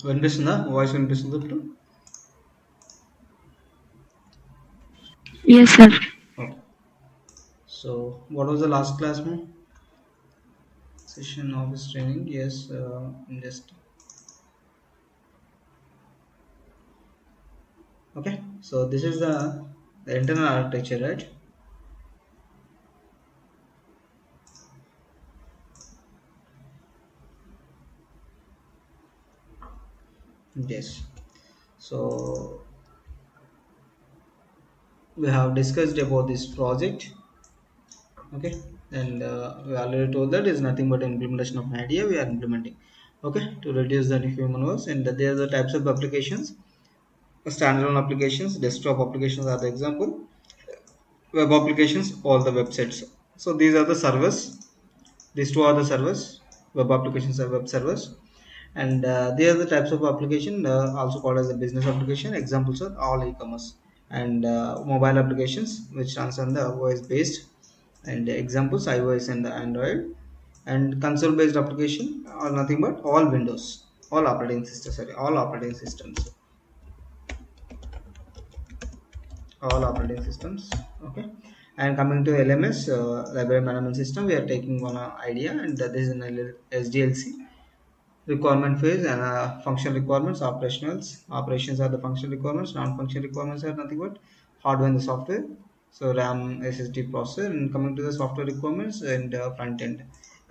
వినిపిస్తుందా? వాయిస్ వినిపిస్తుందా ఇప్పుడు? Yes, sir. Okay. So, what was the last class, man? Session office training. Yes, just okay. So this is the internal architecture, right? Yes. So we have discussed about this project. Okay, and we already told that is nothing but implementation of an idea we are implementing. Okay, to reduce the human works, and there are the types of applications. Standalone applications, desktop applications are the example. Web applications, all the websites. So these are the servers. These two are the servers. Web applications are web servers, and they are the types of application, also called as a business application. Examples are all e-commerce and mobile applications which runs on the OS based, and examples iOS and Android, and console based application are nothing but all Windows, all operating systems, all operating systems. Okay, and coming to LMS, library management system, we are taking one idea, and this is an SDLC. Requirement phase and function requirements, operations are the function requirements, non-function requirements are nothing but hardware and the software. So RAM, SSD, processor, and coming to the software requirements and front end,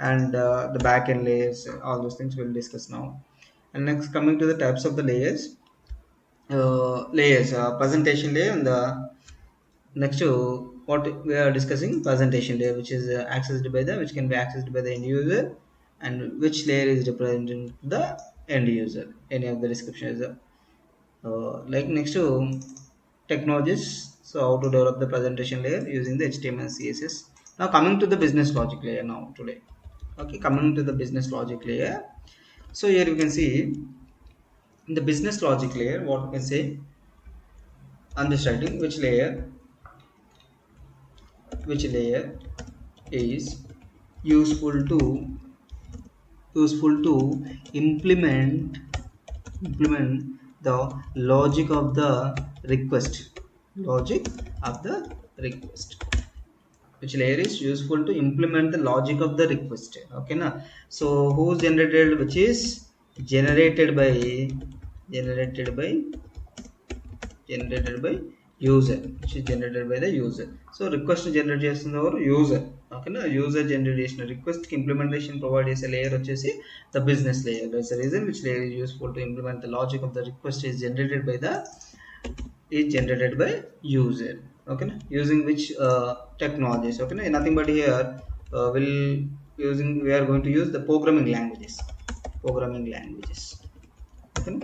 and the back end layers, all those things we'll discuss now. And next, coming to the types of the layers, presentation layer, and the next to what we are discussing, presentation layer, which is accessed by the which can be accessed by the end user, and which layer is representing the end user. Any of the description is like next to technologies. So how to develop the presentation layer using the HTML and CSS. Now coming to the business logic layer now today. Okay, coming to the business logic layer. So here you can see in the business logic layer what we can say. I'm just writing which layer is useful to implement the logic of the request. Which layer is useful to implement the logic of the request? Okay na. So who's generated, which is generated by generated by generated by user, which is generated by the user. So request generation or user. Okay na, user generation request implementation provides a layer వచ్చేసి the business layer. That's the reason which layer is useful to implement the logic of the request is generated by user. Okay na? Using which technologies. Okay na? Nothing but here we are going to use the programming languages. Okay na?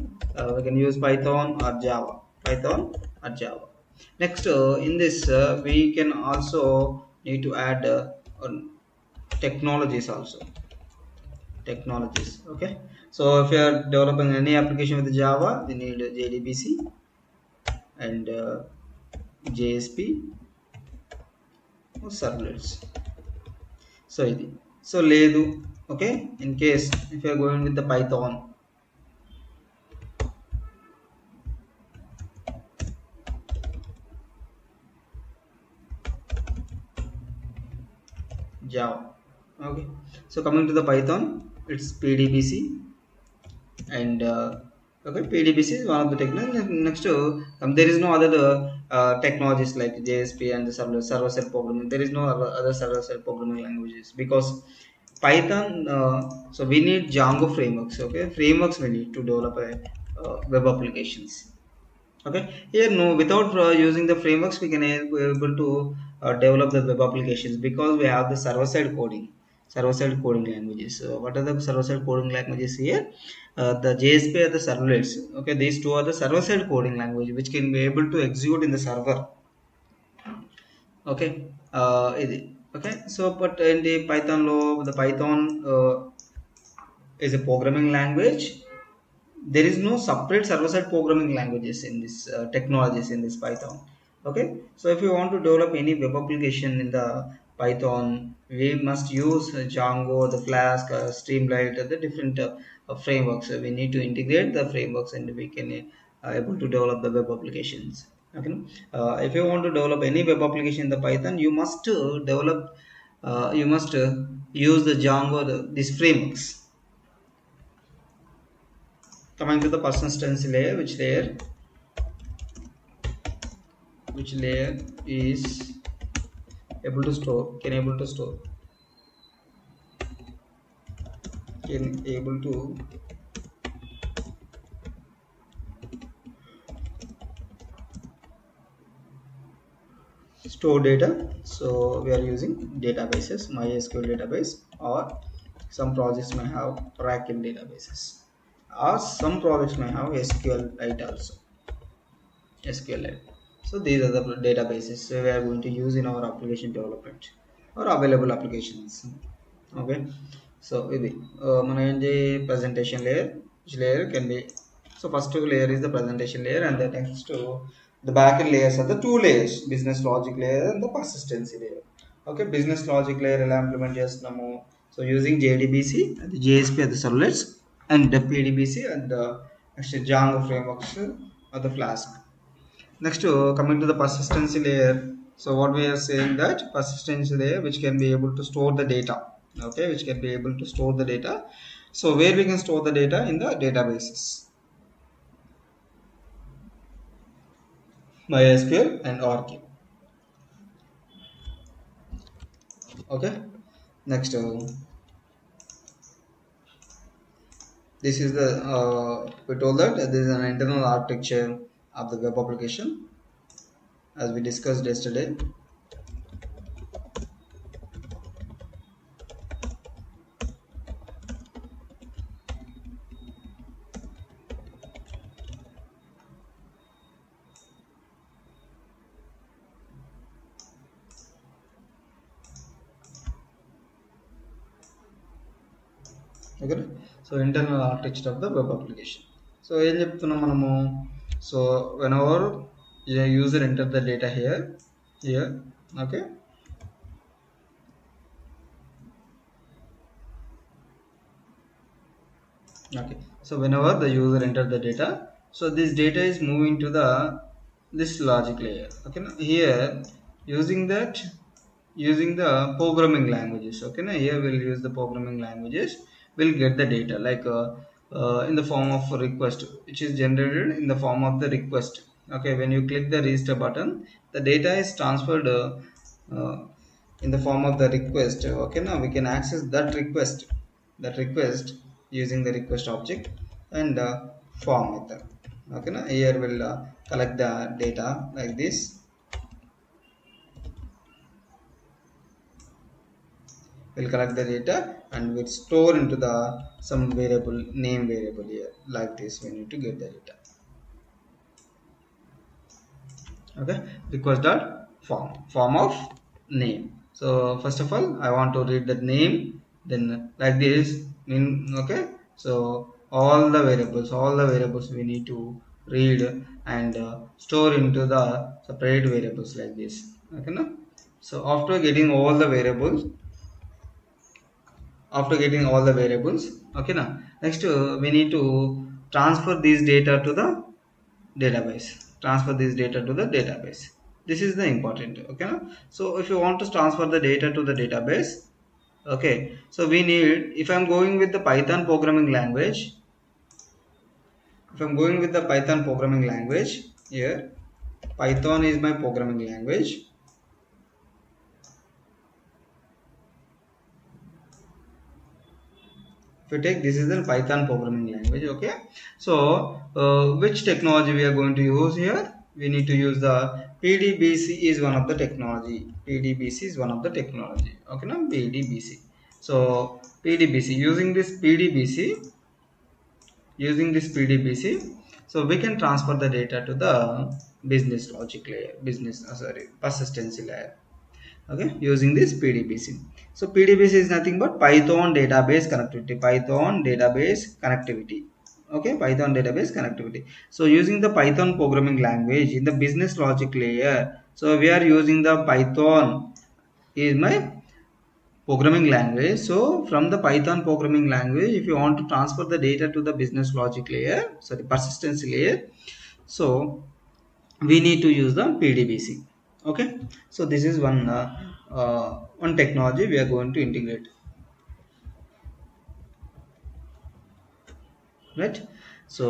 We can use Python or Java. Next, in this we can also need to add technologies also. Okay, so if you are developing any application with Java, we need JDBC and JSP or servlets. So ఇది so లేదు. Okay, in case if you are going with the Python, Java. Okay, so coming to the Python, it's PDBC, and okay, PDBC is one of the technology. Next to there is no other technologies like JSP and the server side programming. There is no other server side programming languages because Python. So we need Django frameworks. Okay, frameworks we need to develop a web applications. Okay, here no, without using the frameworks we can able to develop the web applications because we have the server side coding languages. So what are the server side coding languages here? The JSP are the servlets. Okay, these two are the server side coding language which can be able to execute in the server. Okay, okay, so but in the Python law, the Python is a programming language. There is no separate server-side programming languages in this technologies in this Python. Okay, so if you want to develop any web application in the Python, we must use Django, the Flask, Streamlit, the different frameworks. We need to integrate the frameworks and we can able to develop the web applications. Okay, if you want to develop any web application in the Python, you must develop you must use the Django, these frameworks. Coming to the persistence layer, which layer is able to store, can able to store, can able to store data. So we are using databases, MySQL database, or some projects may have Oracle databases, or some projects may have SQLite also, SQLite. So these are the databases we are going to use in our application development or available applications. Okay, so ఇది మన ఏంటి presentation layer, which layer can be, so first layer is the presentation layer, and the next the backend layers are the two layers, business logic layer and the persistency layer. Okay, business logic layer ఎలా implement చేస్తున్నాము, so using JDBC and the JSP at the servlets, and the PDBC and the actually Django frameworks or the Flask. Next, coming to the persistency layer. So what we are saying that persistency layer which can be able to store the data. Okay, which can be able to store the data. So where we can store the data in the databases, MySQL and Oracle. Okay, next this is the we told that this is an internal architecture of the web application as we discussed yesterday. Okay, so internal architecture of the web application. So ఏం చెప్తున్నాం మనము, so whenever a user enter the data here, okay, okay, so whenever the user enter the data, so this data is moving to the this logic layer. Okay, now here using the programming languages. Okay, now here we'll use the programming languages, we'll get the data like in the form of a request, which is generated in the form of the request. Okay, when you click the register button, the data is transferred uh, in the form of the request. Okay, now we can access that request using the request object and form method. Okay, now here we'll collect the data like this. We'll collect the data and we'll store into the some variable, name variable here like this. We need to get the data. Okay, request dot form of name. So first of all I want to read the name, then like this mean. Okay, so all the variables we need to read and store into the separate variables like this. Okay, now so after getting all the variables, okay, now next we need to transfer this data to the database. This is the important. Okay, now so if you want to transfer the data to the database, okay, so we need, if I'm going with the Python programming language, here Python is my programming language. If you take, this is the Python programming language. Okay, so which technology we are going to use here? We need to use the PDBC is one of the technology. Okay, now PDBC. So PDBC, using this PDBC, so we can transfer the data to the business logic layer, persistency layer. Okay, using this PDBC. So PDBC is nothing but Python database connectivity. Okay, Python database connectivity. So using the Python programming language in the business logic layer, so we are using the Python is my programming language. So from the Python programming language, if you want to transfer the data to the business logic layer, sorry, persistence layer, so we need to use the PDBC. Okay, so this is one technology we are going to integrate, right? So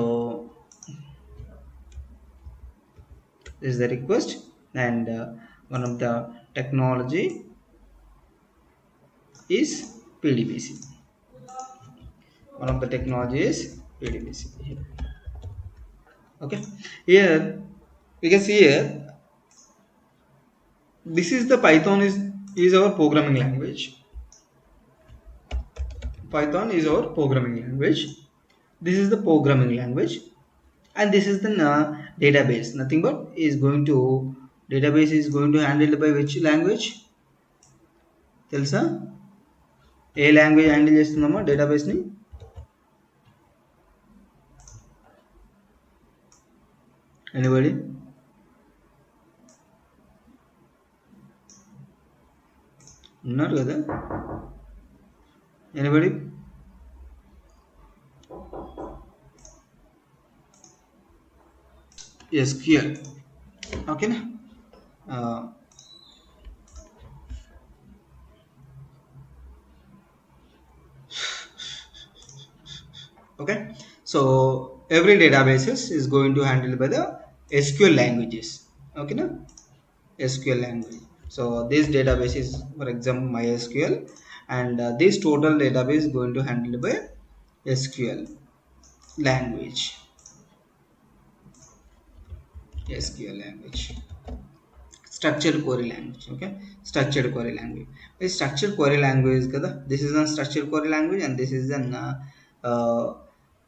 this is the request, and one of the technology is PDBC. One of the technology is PDBC. Okay, here we can see here, this is the Python is our programming language. Python is our programming language. This is the programming language, and this is the database. Nothing but database is going to handle by which language? తెలుసా? ఏ language handle చేస్తుందమ్మా database ని? Anybody? ఉన్నారు కదా? Anybody? SQL. ఓకేనా? Okay, so every databases is going to handle by the SQL languages. Okay, na? SQL language. So this database is, for example, MySQL, and this total database is going to handle by SQL language. SQL language, structured query language. Okay, structured query language. This structured query language kada, this is a structured query language, and this is an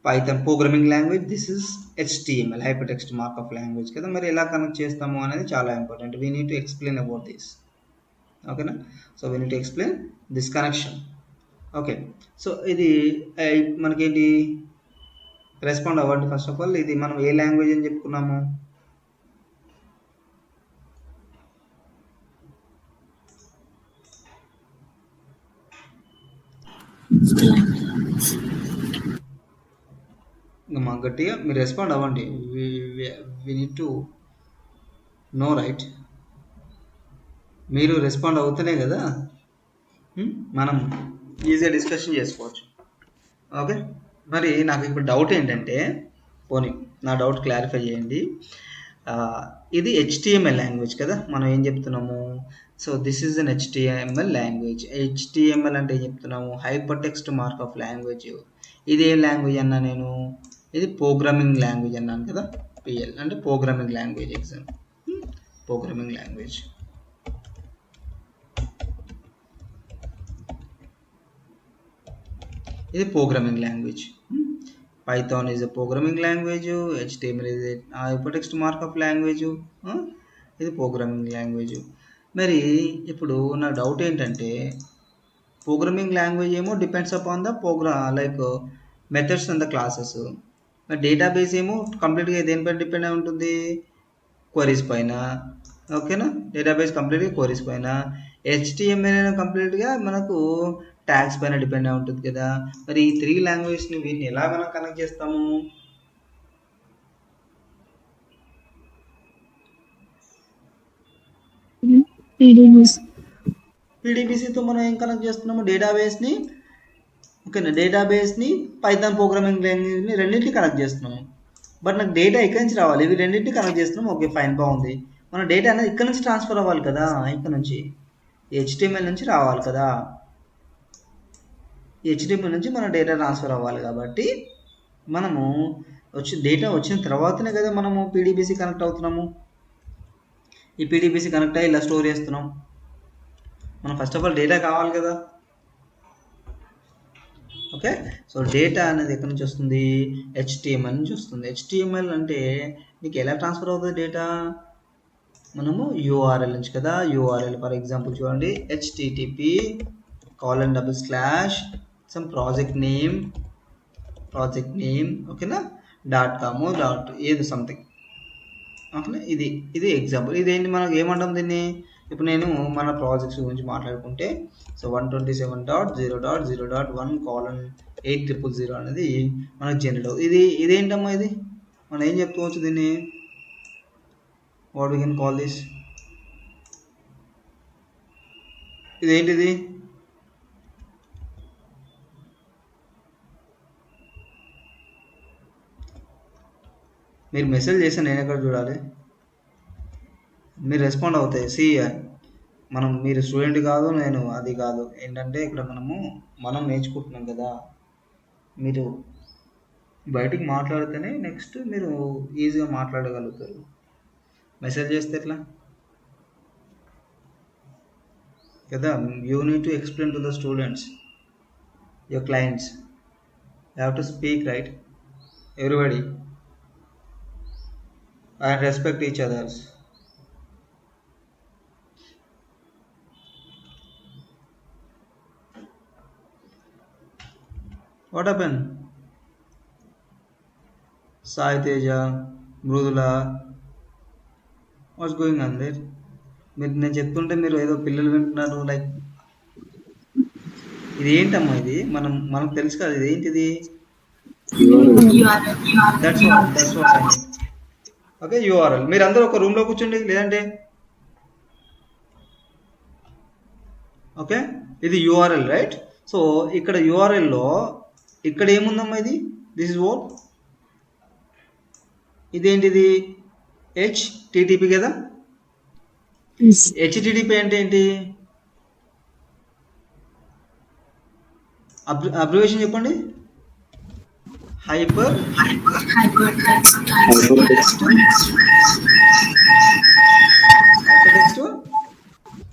Python programming language. This is HTML, hypertext markup language కదా. మరి ఎలా connect చేస్తాము అనేది చాలా important. We need to explain about this. ఓకేనా? So we need to explain this connection. Okay, so ఇది మనకేంటి respond అవ్వండి. ఫస్ట్ ఆఫ్ ఆల్ ఇది మనం ఏ లాంగ్వేజ్ అని చెప్పుకున్నాము? మా గట్టిగా మీరు రెస్పాండ్ అవ్వండి. We need to know, right? మీరు రెస్పాండ్ అవుతూనే కదా మనం ఈజీగా డిస్కషన్ చేసుకోవచ్చు. ఓకే, మరి నాకు ఇప్పుడు డౌట్ ఏంటంటే, పోనీ నా డౌట్ క్లారిఫై చేయండి. ఇది HTML లాంగ్వేజ్ కదా, మనం ఏం చెప్తున్నాము? So this is an HTML language. HTML అంటే ఏం చెప్తున్నాము? Hyper text markup language. ఇది ఏం లాంగ్వేజ్ అన్నా నేను? ఇది ప్రోగ్రామింగ్ లాంగ్వేజ్ అన్నాను కదా. PL అంటే programming language. Exam programming language. ఇది programming language. Python is a programming language. HTML is hyper text markup language. ఇది ప్రోగ్రామింగ్ లాంగ్వేజ్. మరి ఇప్పుడు నా డౌట్ ఏంటంటే, ప్రోగ్రామింగ్ లాంగ్వేజ్ ఏమో depends upon the like methods and the classes. Database ఏమో కంప్లీట్గా దేనిపైన డిపెండ్ అయి ఉంటుంది? క్వరీస్ పైన. ఓకేనా? డేటాబేస్ కంప్లీట్గా క్వరీస్ పైన. HTML కంప్లీట్గా మనకు ట్యాగ్స్ పైన డిపెండ్ అయి ఉంటుంది కదా. మరి ఈ 3 లాంగ్వేజ్ని వీటిని ఎలా మనం కనెక్ట్ చేస్తాము? PDBCతో మనం ఏం కనెక్ట్ చేస్తున్నాము? డేటాబేస్ని. ఓకేనా? డేటాబేస్ని పైథాన్ ప్రోగ్రామింగ్ లాంగ్వేజ్ని రెండింటిని కనెక్ట్ చేస్తున్నాము. బట్ నాకు డేటా ఎక్కడి నుంచి రావాలి? ఇవి రెండింటిని కనెక్ట్ చేస్తున్నాము. ఓకే, ఫైన్, బాగుంది. మన డేటా అనేది ఇక్కడ నుంచి ట్రాన్స్ఫర్ అవ్వాలి కదా. ఇక్కడ నుంచి HTML నుంచి రావాలి కదా. HTML నుంచి మన డేటా ట్రాన్స్ఫర్ అవ్వాలి. కాబట్టి మనము డేటా వచ్చిన తర్వాతనే కదా మనము PDBC కనెక్ట్ అవుతున్నాము. ఈ PDBC కనెక్ట్ అయ్యి ఇలా స్టోర్ చేస్తున్నాం. మనం ఫస్ట్ ఆఫ్ ఆల్ డేటా కావాలి కదా. ఓకే, సో డేటా అనేది ఎక్కడి నుంచి వస్తుంది? HTML నుంచి వస్తుంది. HTML అంటే నీకు ఎలా ట్రాన్స్ఫర్ అవుతుంది డేటా? మనము URL నుంచి కదా. URL ఫర్ ఎగ్జాంపుల్ చూడండి, http:// some project name, ఓకేనా, .com ఏదో సంథింగ్. ఓకేనా, ఇది ఎగ్జాంపుల్. ఇదేంటి, మనకు ఏమంటాం దీన్ని? ఇప్పుడు నేను మన ప్రాజెక్ట్స్ గురించి మాట్లాడుకుంటే సో 127.0.0.1:8000 అనేది మనకు జనరేట్ అవుతుంది. ఇదేంటమ్మా ఇది మనం ఏం చెప్పుకోవచ్చు దీన్ని, what we can call this, ఇదేంటిది, మీరు మెసేజ్ చేస్తే నేను ఎక్కడ చూడాలి, మీరు రెస్పాండ్ అవుతాయి. మీరు స్టూడెంట్ కాదు, నేను అది కాదు, ఏంటంటే ఇక్కడ మనం నేర్చుకుంటున్నాం కదా, మీరు బయటికి మాట్లాడితేనే నెక్స్ట్ మీరు ఈజీగా మాట్లాడగలుగుతారు. మెసేజ్ చేస్తే ఎట్లా కదా, you need to explain to the students, your clients, you have to speak right, everybody, and respect each others. What happened? Sai Teja, Mrudula, what's going on there? నేను చెప్తుంటే మీరు ఏదో పిల్లలు వింటున్నారు, లైక్ ఇది ఏంటమ్మా, ఇది మనకు తెలుసు కదా, ఇది ఏంటిది, దట్స్ వాట్. Okay, URL. మీరు అందరూ ఒక రూమ్లో కూర్చోండి, లేదంటే ఓకే, ఇది యూఆర్ఎల్ రైట్. సో ఇక్కడ యూఆర్ఎల్లో ఇక్కడ ఏముందమ్మా, ఇది దిస్ ఇస్ వాట్, ఇదేంటిది హెచ్టిటిపి కదా. హెచ్టిటిపి అంటే ఏంటి, అబ్రివేషన్ చెప్పండి, హైపర్ టెక్స్ట్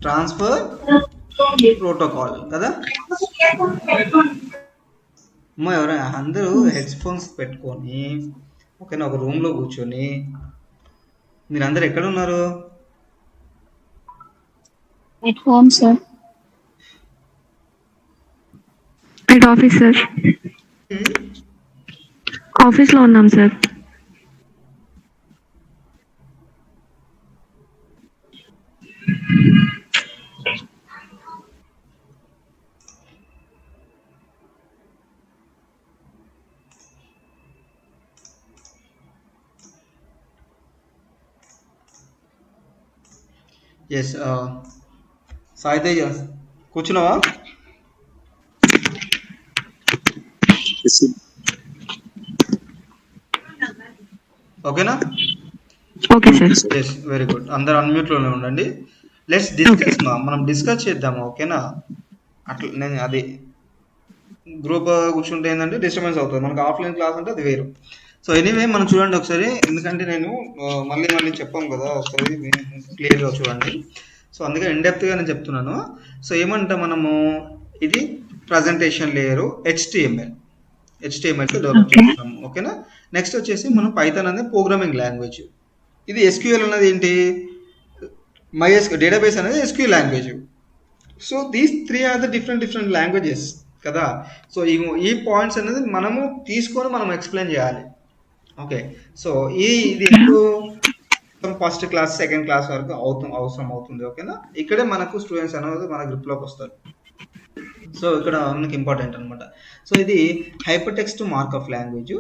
ట్రాన్స్ఫర్ ప్రోటోకాల్ కదా. ఎవరైనా అందరూ హెడ్ ఫోన్స్ పెట్టుకొని ఓకేనా ఒక రూమ్లో కూర్చొని, మీరందరూ ఎక్కడ ఉన్నారు, At home, sir. At office, sir. Office లో ఉన్నాం సార్. ఎస్ సాయి తేజ కూర్చున్నావా, ఓకేనా. Okay sir. Yes, very good. అందరు అన్మ్యూట్లోనే ఉండండి. లెట్స్ డిస్కస్ మనం డిస్కస్ చేద్దాము, ఓకేనా. అట్లా నేను అది గ్రూప్ కూర్చుంటే ఏంటంటే డిస్టర్బెన్స్ అవుతుంది, మనకు ఆఫ్లైన్ క్లాస్ అంటే అది వేరు. సో ఎనీవే మనం చూడండి ఒకసారి, ఎందుకంటే నేను మళ్ళీ చెప్పాం కదా, ఒకసారి క్లియర్గా చూడండి. సో అందుకే ఇండెప్త్గా నేను చెప్తున్నాను. సో ఏమంటా మనము, ఇది ప్రజెంటేషన్ లేయరు హెచ్టిఎంఎల్తో డెవలప్ చేస్తున్నాము, ఓకేనా. నెక్స్ట్ వచ్చేసి మనం పైథాన్ అనేది ప్రోగ్రామింగ్ లాంగ్వేజ్, ఇది ఎస్క్యూఎల్ అనేది ఏంటి, MySQL డేటాబేస్ అనేది SQL language. So these 3 are the different languages కదా. సో ఈ పాయింట్స్ అనేది మనము తీసుకొని మనం ఎక్స్ప్లెయిన్ చేయాలి, ఓకే. సో ఇది ఎప్పుడు ఫస్ట్ క్లాస్ సెకండ్ క్లాస్ వరకు అవసరం అవుతుంది, ఓకేనా. ఇక్కడే మనకు స్టూడెంట్స్ అనేది మన గ్రూప్లోకి వస్తారు. సో ఇక్కడ మనకి ఇంపార్టెంట్ అనమాట. సో ఇది hyper text markup language.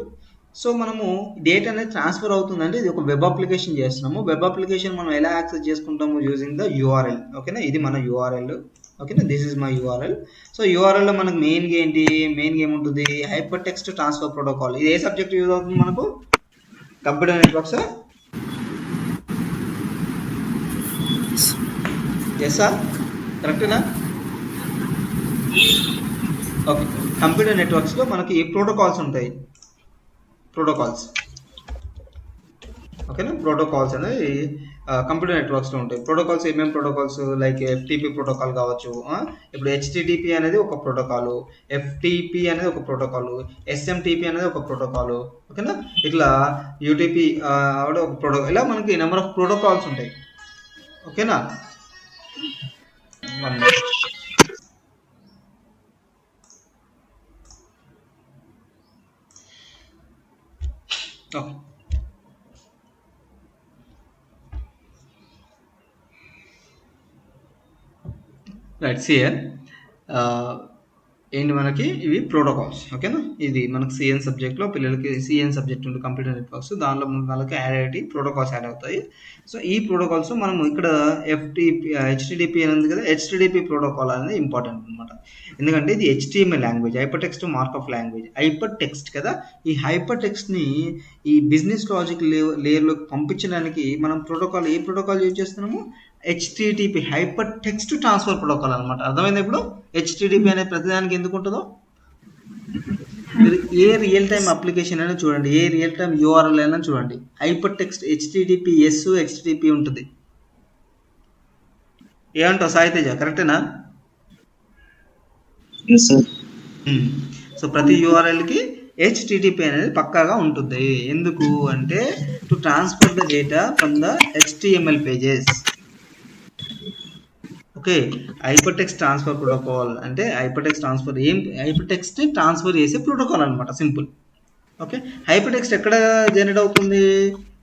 So మనము డేటా అనేది ట్రాన్స్ఫర్ అవుతుందంటే ఇది ఒక వెబ్ అప్లికేషన్ చేస్తున్నాము. వెబ్ అప్లికేషన్ మనం ఎలా యాక్సెస్ చేసుకుంటాము, యూజింగ్ ద యూఆర్ఎల్, ఓకేనా. ఇది మన యూఆర్ఎల్, ఓకేనా. This is my URL. So యూఆర్ఎల్లో మనకు మెయిన్గా ఏముంటుంది, హైపర్ టెక్స్ట్ ట్రాన్స్ఫర్ ప్రోటోకాల్. ఇది ఏ సబ్జెక్ట్ యూజ్ అవుతుంది మనకు, కంప్యూటర్ నెట్వర్క్స్. ఎస్ సార్, కరెక్టేనా. ఓకే, కంప్యూటర్ నెట్వర్క్స్లో మనకి ప్రోటోకాల్స్ ఉంటాయి, ఓకేనా. ప్రోటోకాల్స్ అనేది కంప్యూటర్ నెట్వర్క్స్లో ఉంటాయి. ప్రోటోకాల్స్ ఏమేమి ప్రోటోకాల్స్, లైక్ ఎఫ్టిపి ప్రోటోకాల్ కావచ్చు. ఇప్పుడు హెచ్టిటిపి అనేది ఒక ప్రోటోకాలు, ఎఫ్టిపి అనేది ఒక ప్రోటోకాలు, ఎస్ఎంటిపి అనేది ఒక ప్రోటోకాలు, ఓకేనా. ఇట్లా యూటిపి ఒక ప్రోటోకాల్, ఇలా మనకి నెంబర్ ఆఫ్ ప్రోటోకాల్స్ ఉంటాయి, ఓకేనా. ఓకే, రైట్ హియర్ ఏంటి మనకి ఇవి ప్రోటోకాల్స్. ఓకేనా, ఇది మనకి సిఎన్ సబ్జెక్ట్లో పిల్లలకి సిఎన్ సబ్జెక్ట్ ఉంది కంప్యూటర్ నెట్వర్క్స్, దానిలో వాళ్ళకి యాడ్ ప్రోటోకాల్స్ యాడ్ అవుతాయి. సో ఈ ప్రోటోకాల్స్ మనం ఇక్కడ ఎఫ్టిపి హెచ్టిడిపి అని ఉంది కదా, హెచ్టిడిపి ప్రోటోకాల్ అనేది ఇంపార్టెంట్ అనమాట. ఎందుకంటే ఇది HTML language, hyper text markup language, hyper text కదా. ఈ హైపర్ టెక్స్ట్ని ఈ బిజినెస్ లాజిక్ లేయర్లోకి పంపించడానికి మనం ప్రోటోకాల్ ఏ ప్రోటోకాల్ యూజ్ చేస్తున్నాము, HTTP hyper text transfer protocol అనమాట. అర్థమైంది ఇప్పుడు హెచ్టిటిపి అనే ప్రతిదానికి ఎందుకు ఉంటుందో. ఏ రియల్ టైమ్ అప్లికేషన్ అయినా చూడండి, ఏ రియల్ టైమ్ యూఆర్ఎల్ అయినా చూడండి, హైపర్ టెక్స్ట్ హెచ్టిటిపి హెచ్టిటిపి ఉంటుంది. ఏమంటావు సాయితేజ, కరెక్టేనా? సో ప్రతి యూఆర్ఎల్కి హెచ్టిటిపి అనేది పక్కాగా ఉంటుంది. ఎందుకు అంటే to transfer the data from the HTML pages. Okay, hyper text transfer protocol అంటే hyper text transfer hyper text transfer చేసే ప్రోటోకాల్ అనమాట, సింపుల్. ఓకే, హైపర్ టెక్స్ట్ ఎక్కడ జనరేట్ అవుతుంది,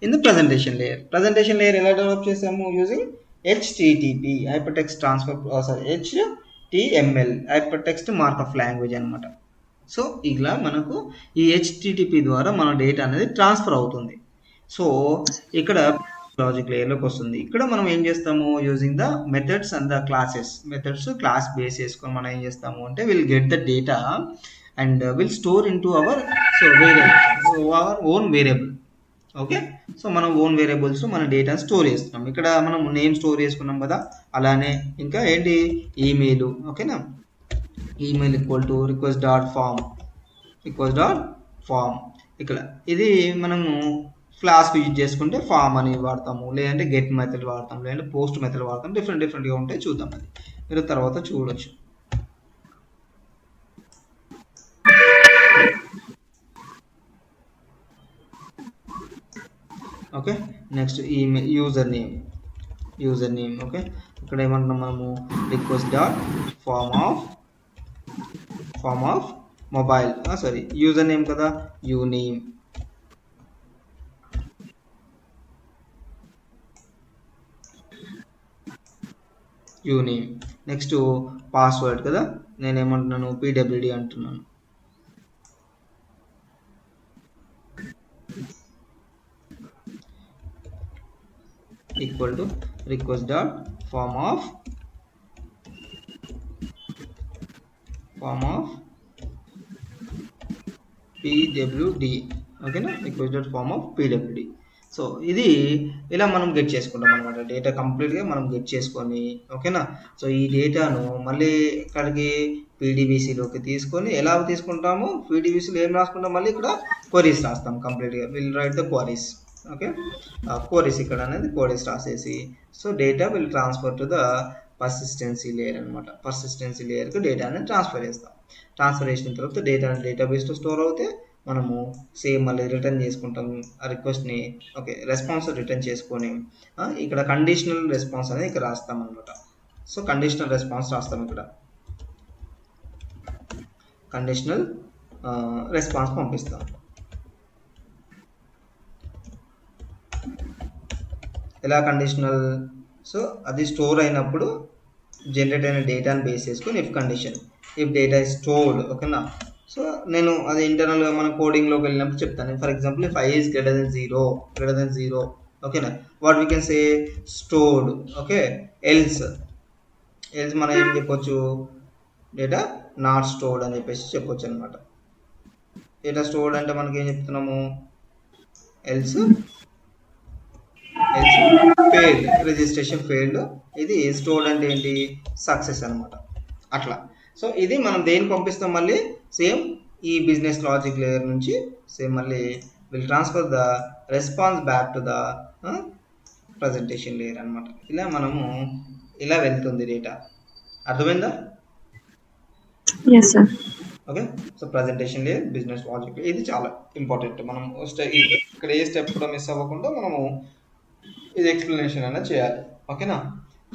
in the presentation layer. Presentation layer ఎలా develop చేసాము, using HTTP hyper text transfer HTML hyper text markup language అనమాట. So ఇలా మనకు ఈ హెచ్టిటిపి ద్వారా మన డేటా అనేది ట్రాన్స్ఫర్ అవుతుంది. సో ఇక్కడ లాజిక్ లేయర్లోకి వస్తుంది. ఇక్కడ మనం ఏం చేస్తాము, using the methods and the classes, methods class base చేసుకొని మనం ఏం చేస్తాము అంటే will get the data and will store in to our our own variable. Okay, so మనం ఓన్ వేరియబుల్స్ మన డేటాను స్టోర్ చేస్తున్నాం. ఇక్కడ మనం నేమ్ స్టోర్ చేసుకున్నాం కదా, అలానే ఇంకా ఏంటి ఈమెయిల్. ఓకేనా, email equal to request dot form ఇక్కడ ఇది మనము క్లాస్కి యూజ్ చేసుకుంటే ఫామ్ అని వాడతాము, లేదంటే గెట్ మెథడ్ వాడతాం, లేదంటే పోస్ట్ మెథడ్ వాడతాం. డిఫరెంట్గా ఉంటాయి, చూద్దాం అది మీరు తర్వాత చూడొచ్చు. Okay, next email user name. Okay, ఇక్కడ ఏమంటున్నాం మనము, request dot form of mobile, sorry user name కదా, యూనేమ్. నెక్స్ట్ పాస్వర్డ్ కదా, నేనేమంటున్నాను పీడబ్ల్యూడి అంటున్నాను. Equal to request dot form of PWD. ఓకేనా, request dot form of PWD. So ఇది ఇలా మనం గెట్ చేసుకుంటాం అనమాట, డేటా కంప్లీట్గా మనం గెట్ చేసుకొని. ఓకేనా, సో ఈ డేటాను మళ్ళీ ఇక్కడికి పీడీబీసీలోకి తీసుకొని ఎలా తీసుకుంటాము, పీడీబీసీలో ఏం రాసుకుంటాం, మళ్ళీ ఇక్కడ క్వరీస్ రాస్తాం కంప్లీట్గా, will write the queries. Okay, queries ఇక్కడ అనేది క్వరీస్ రాసేసి, so data will transfer to the persistency layer అనమాట. పర్సిస్టెన్సీ లేయర్కి డేటా అనేది ట్రాన్స్ఫర్ చేస్తాం. ట్రాన్స్ఫర్ చేసిన తర్వాత డేటా డేటాబేస్లో స్టోర్ అవుతే మనము సేమ్ మళ్ళీ రిటర్న్ చేసుకుంటాం ఆ రిక్వెస్ట్ని. ఓకే, రెస్పాన్స్ రిటర్న్ చేసుకొని ఇక్కడ కండిషనల్ రెస్పాన్స్ అనేది ఇక్కడ రాస్తాం అనమాట. సో కండిషనల్ రెస్పాన్స్ రాస్తాం, ఇక్కడ కండిషనల్ రెస్పాన్స్ పంపిస్తాం. ఎలా కండిషనల్, సో అది స్టోర్ అయినప్పుడు జనరేట్ అయిన డేటాని బేస్ చేసుకొని if condition, if data is stored. ఓకేనా, సో నేను అది ఇంటర్నల్గా మన కోడింగ్లోకి వెళ్ళినప్పుడు చెప్తాను. For example if I is greater than 0, ఓకేనా, what we can say stored. Okay, else మనం ఏం చెప్పొచ్చు, డేటా నాట్ స్టోర్డ్ అని చెప్పేసి చెప్పొచ్చు అనమాట. డేటా స్టోర్డ్ అంటే మనకి ఏం చెప్తున్నాము, ఎల్స్ ఫెయిల్డ్, రిజిస్ట్రేషన్ ఫెయిల్డ్. ఇది స్టోర్డ్ అంటే ఏంటి, సక్సెస్ అనమాట. అట్లా, సో ఇది మనం దేనికి పంపిస్తాం, మళ్ళీ సేమ్ ఈ బిజినెస్ లాజిక్ లేయర్ నుంచి సేమ్ మళ్ళీ will transfer the response back to the presentation layer అనమాట. ఇలా మనము ఇలా వెళ్తుంది డేటా. అర్థమైందా? Okay, so presentation layer, business logic, ఇది చాలా ఇంపార్టెంట్. మనం ఇక్కడ ఏ స్టెప్ కూడా మిస్ అవ్వకుండా మనము ఇది ఎక్స్ప్లెనేషన్ అయినా చేయాలి. ఓకేనా,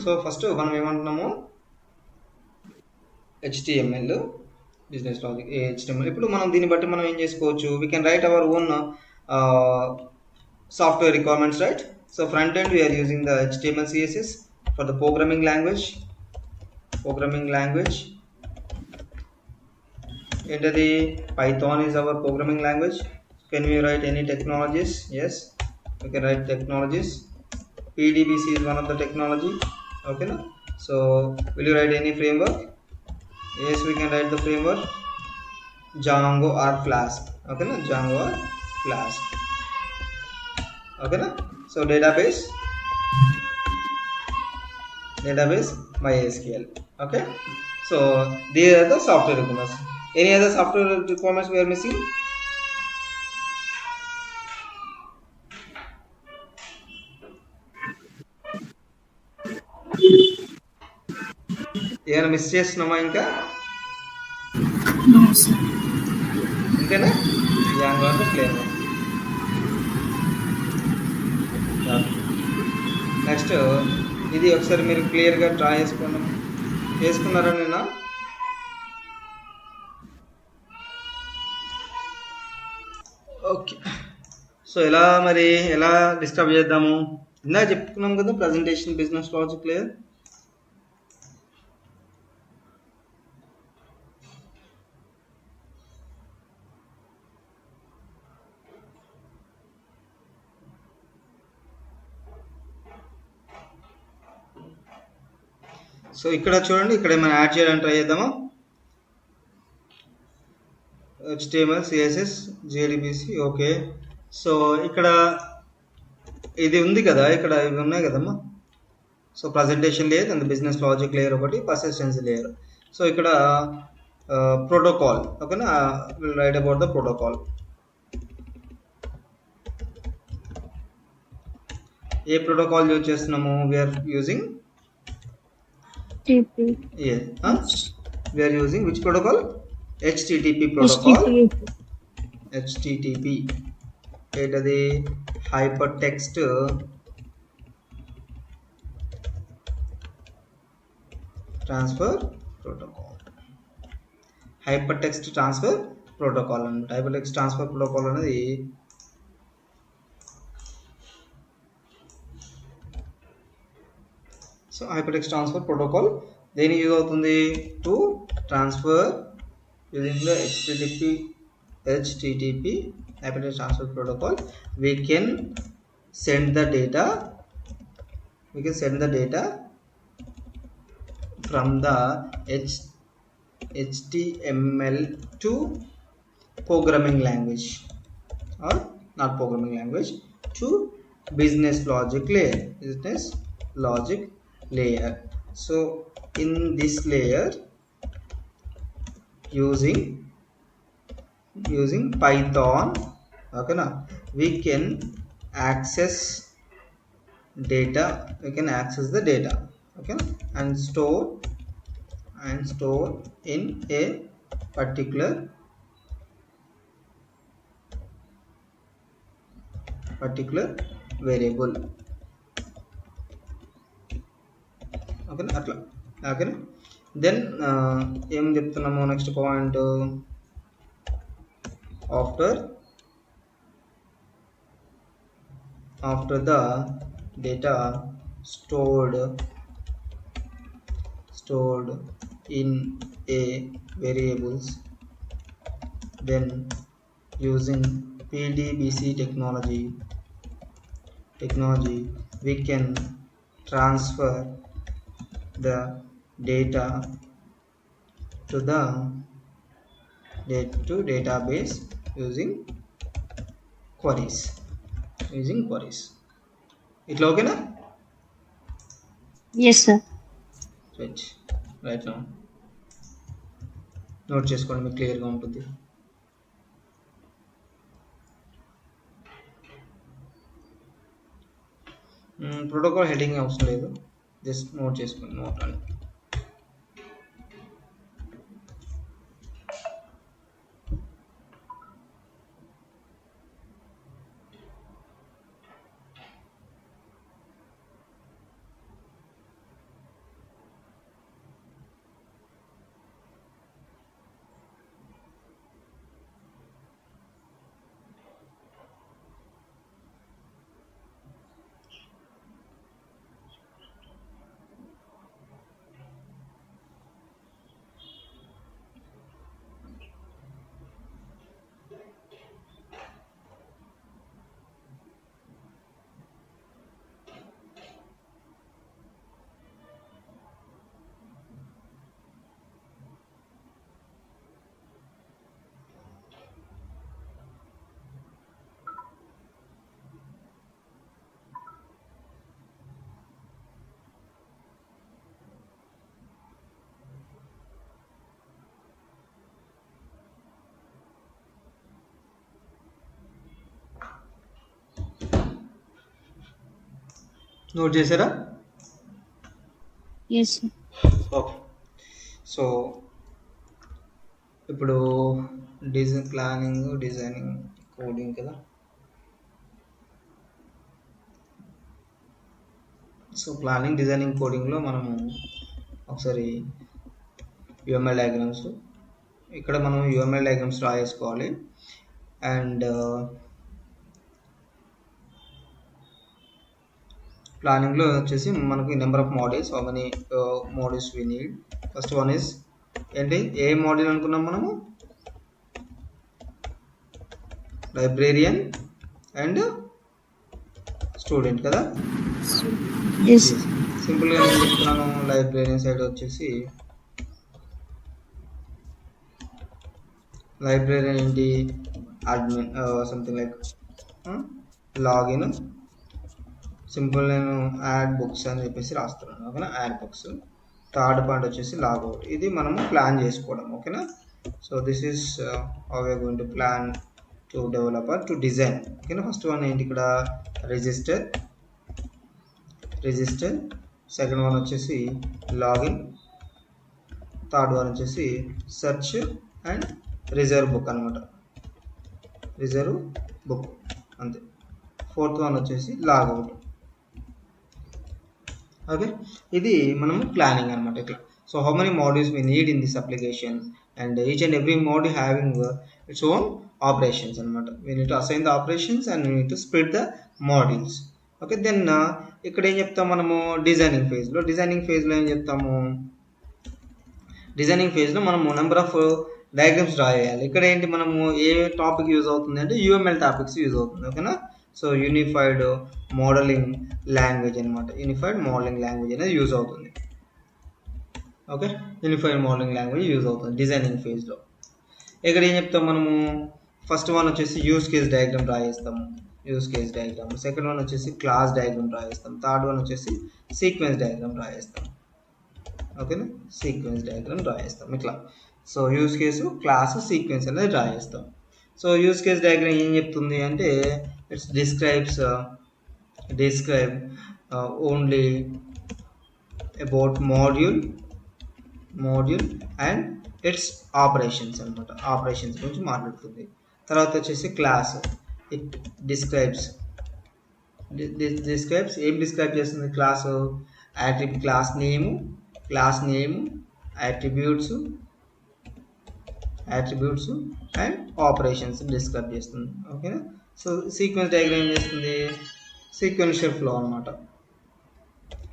సో ఫస్ట్ మనం ఏమంటున్నాము, HTML బిజినెస్ లాజిక్ HTML. ఇప్పుడు మనం దీన్ని బట్టి మనం ఏం చేసుకోవచ్చు, we can write our own software requirements, right? So front end we are using the HTML CSS for the programming language. programming language. Entity Python is our programming language. Can we write any technologies? Yes, we can write technologies. PDBC is one of the technology. Okay, na? So will you write any framework? Yes, we can write the framework Django or Flask. Okay, na? Django or Flask. Okay, na? So database MySQL. Okay, so these are the software requirements. Any other software requirements we are missing? ఏమైనా miss చేస్తున్నామా ఇంకా? No, sir. ఇంతేనా? యాంగో అంటే flavour. Next ఇది ఒకసారి మీరు క్లియర్గా draw చేసుకోండి. చేసుకున్నారా నిన్న? ఓకే, సో ఎలా డిస్టర్బ్ చేద్దాము? ఇందాక చెప్పుకున్నాం కదా presentation business logic layer. So ఇక్కడ చూడండి, ఇక్కడ ఏమైనా యాడ్ చేయడానికి ట్రై చేద్దామా? HTML, CSS, JDBC. Okay, so ఇక్కడ ఇది ఉంది కదా, ఇక్కడ ఇవి ఉన్నాయి కదమ్మా. So presentation layer and business logic layer ఒకటి, పర్సిస్టెన్సీ లేయర్. సో ఇక్కడ ప్రోటోకాల్. ఓకేనా, will write about the protocol. ఏ ప్రోటోకాల్ యూజ్ చేస్తున్నాము? We're using we're using which protocol? HTTP protocol. HTTP ఏంటది? Hyper text transfer protocol. Hyper text transfer protocol అన్నమాట. Hyper text transfer protocol అనేది so hyper text transfer protocol దేనికి use అవుతుంది? To transfer using the HTTP hypertext transfer protocol. We can send the data from the HTML to programming language, or not programming language, to business logic layer. So in this layer, using Python, okay na, we can access the data, okay, and store in a particular variable. Okay, atla. Okay, then ఏం చెప్తున్నాము? Next point, after the data stored in a variables, then using PDBC technology we can transfer the data to database using queries. ఇట్లా ఓకేనా? Yes, sir. Right నా note చేసుకోండి, మీకు క్లియర్గా ఉంటుంది. Protocol heading అవసరం లేదు, జస్ట్ నోట్ చేసుకోండి, నోట్ అని. నోట్ చేశారా? Yes, sir. ఓకే. సో ఇప్పుడు డిజైనింగ్ కోడింగ్ కదా. సో ప్లానింగ్, డిజైనింగ్, కోడింగ్లో మనము ఒకసారి యూఎంఎల్ డయాగ్రామ్స్, ఇక్కడ మనం యూఎంఎల్ డయాగ్రామ్స్ రాసుకోవాలి. అండ్ ప్లానింగ్లో వచ్చేసి మనకి number of models, how many models we need. First one is ఏంటి, ఏ మోడల్ అనుకున్నాం మనము? లైబ్రేరియన్ అండ్ స్టూడెంట్ కదా. Yes, sir. సింపుల్గా నేను చెప్తున్నాను. లైబ్రేరియన్ సైడ్ వచ్చేసి లైబ్రేరియన్ ఏంటి, admin something like login. Simple నేను యాడ్ బుక్స్ అని చెప్పేసి రాస్తున్నాను, ఓకేనా. Add books. థర్డ్ పాయింట్ వచ్చేసి లాగౌట్. ఇది మనము ప్లాన్ చేసుకోవడం, ఓకేనా. So this is how we are going to plan to developer to design, ఓకేనా. ఫస్ట్ వన్ ఏంటి ఇక్కడ, రిజిస్టర్. సెకండ్ వన్ వచ్చేసి లాగిన్. థర్డ్ వన్ వచ్చేసి సెర్చ్ అండ్ రిజర్వ్ బుక్ అనమాట, రిజర్వ్ బుక్ అంతే. ఫోర్త్ వన్ వచ్చేసి లాగౌట్. ఓకే, ఇది మనము ప్లానింగ్ అనమాట ఇట్లా. So how many modules we need in this application, and each and every module having its own operations అనమాట. we need to assign the operations and we need to split the modules. Okay, then ఇక్కడ ఏం చెప్తాం మనము designing ఫేజ్లో. ఏం చెప్తాము, designing ఫేజ్లో మనము నెంబర్ ఆఫ్ డయాగ్రామ్స్ డ్రా చేయాలి. ఇక్కడ ఏంటి, మనము ఏ టాపిక్ యూజ్ అవుతుంది అంటే యూఎంఎల్ టాపిక్స్ యూజ్ అవుతుంది, ఓకేనా. సో యూనిఫైడ్ మోడలింగ్ లాంగ్వేజ్ అనమాట, యూనిఫైడ్ మోడలింగ్ లాంగ్వేజ్ అనేది యూజ్ అవుతుంది. Okay, unified modelling language use అవుతుంది డిజైనింగ్ ఫేజ్లో. ఇక్కడ ఏం చెప్తాం మనము, ఫస్ట్ వన్ వచ్చేసి యూజ్ కేస్ డయాగ్రామ్ డ్రా చేస్తాము, సెకండ్ వన్ వచ్చేసి క్లాస్ డయాగ్రామ్ డ్రా చేస్తాం, థర్డ్ వన్ వచ్చేసి సీక్వెన్స్ డయాగ్రామ్ డ్రా చేస్తాం, ఓకేనా. సీక్వెన్స్ డయాగ్రామ్ డ్రా చేస్తాం ఇట్లా. So use case, class, sequence అనేది డ్రా చేస్తాం. సో యూజ్ కేస్ డయాగ్రామ్ ఏం చెప్తుంది అంటే, it's describe only about module and its operations అనమాట, ఆపరేషన్స్ గురించి మాట్లాడుతుంది. తర్వాత వచ్చేసి క్లాస్, ఇట్ డిస్క్రైబ్స్ ఏం డిస్క్రైబ్ చేస్తుంది class, class name, attributes and operations describe చేస్తుంది, ఓకేనా. సో సీక్వెన్స్ డయాగ్రామ్ ఏం చేస్తుంది, సీక్వెన్షియల్ ఫ్లో అనమాట.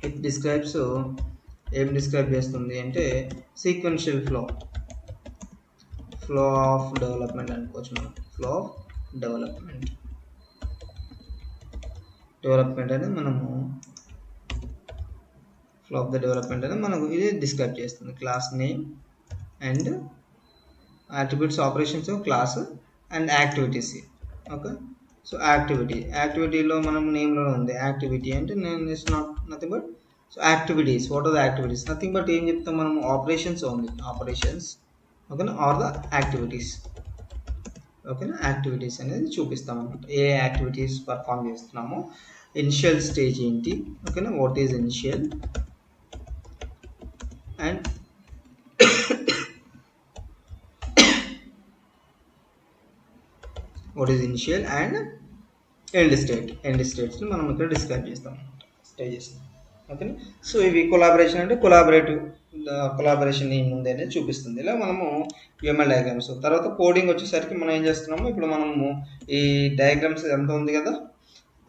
ఇట్ డిస్క్రైబ్స్ ఏం డిస్క్రైబ్ చేస్తుంది అంటే సీక్వెన్షియల్ ఫ్లో ఆఫ్ డెవలప్మెంట్ అనుకోవచ్చు మనం. ఫ్లో ఆఫ్ డెవలప్మెంట్ అనేది మనము ఫ్లో ఆఫ్ ద డెవలప్మెంట్ అనేది మనకు ఇది డిస్క్రైబ్ చేస్తుంది. Class name and attributes, operations, class and activities, okay. So యాక్టివిటీలో మనం నేమ్లో ఉంది యాక్టివిటీ అంటే it's not nothing but so activities. What are the activities, nothing but ఏం చెప్తాం మనం, ఆపరేషన్స్ ఓన్లీ, ఓకేనా, ఆర్ ద యాక్టివిటీస్, ఓకేనా. యాక్టివిటీస్ అనేది చూపిస్తాం అనమాట, ఏ యాక్టివిటీస్ పర్ఫామ్ చేస్తున్నామో. ఇనిషియల్ స్టేజ్ ఏంటి, ఓకేనా, what is initial and end states మనం ఇక్కడ డిస్క్రైబ్ చేస్తాం స్టేజెస్, ఓకేనా. సో ఇవి కొలాబరేషన్ అంటే కొలాబరేషన్ ఏముంది అనేది చూపిస్తుంది. ఇలా మనము యూఎంఎల్ డయాగ్రామ్స్. తర్వాత కోడింగ్ వచ్చేసరికి మనం ఏం చేస్తున్నాము, ఇప్పుడు మనము ఈ డయాగ్రామ్స్ ఎంత ఉంది కదా,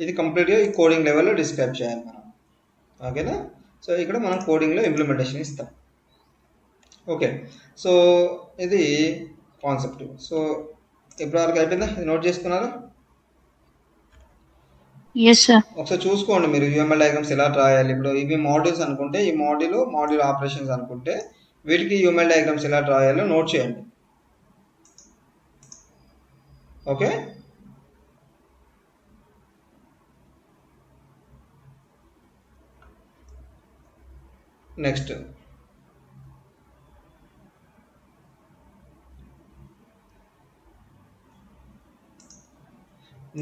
ఇది కంప్లీట్గా ఈ కోడింగ్ లెవెల్లో డిస్క్రైబ్ చేయాలి మనం, ఓకేనా. సో ఇక్కడ మనం కోడింగ్లో ఇంప్లిమెంటేషన్ ఇస్తాం, ఓకే. సో ఇది కాన్సెప్ట్. సో ఇప్పటివరకు అయిపోయిందా, ఇది నోట్ చేసుకున్నారా? Yes, sir. ఒకసారి చూసుకోండి మీరు యూఎంఎల్ డయాగ్రామ్స్ ఎలా రాయాలి. ఇప్పుడు ఇవి మాడ్యూల్స్ అనుకుంటే, ఈ మాడ్యూల్ ఆపరేషన్స్ అనుకుంటే, వీటికి యూఎంఎల్ డయాగ్రామ్స్ ఎలా రాయాలో నోట్ చేయండి, ఓకే.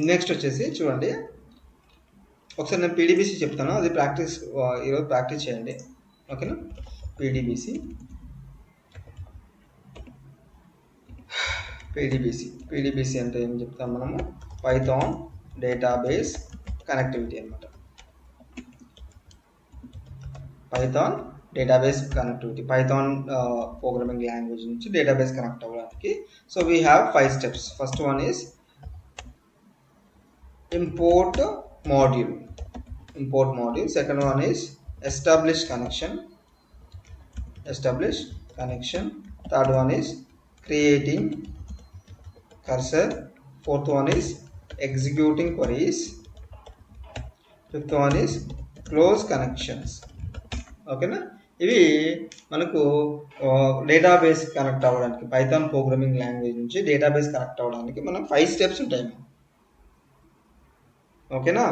నెక్స్ట్ వచ్చేసి చూడండి, ఒకసారి నేను పీడీబీసీ చెప్తాను, అది ప్రాక్టీస్ ఈరోజు ప్రాక్టీస్ చేయండి. ఓకేనా? పీడీబీసీ అంటే ఏం చెప్తాం మనము, పైథాన్ డేటాబేస్ కనెక్టివిటీ అనమాట. Python database connectivity, Python programming language నుంచి డేటాబేస్ కనెక్ట్ అవ్వడానికి. So we have 5 steps. First one is import module. Second one is establish connection. Third one is creating cursor. Fourth one is executing queries. Fifth one is close connections. ఓకేనా? ఇవి మనకు database connect అవ్వడానికి, Python programming language నుంచి database connect అవ్వడానికి మనం 5 steps ఉంటాయి. ఓకేనా?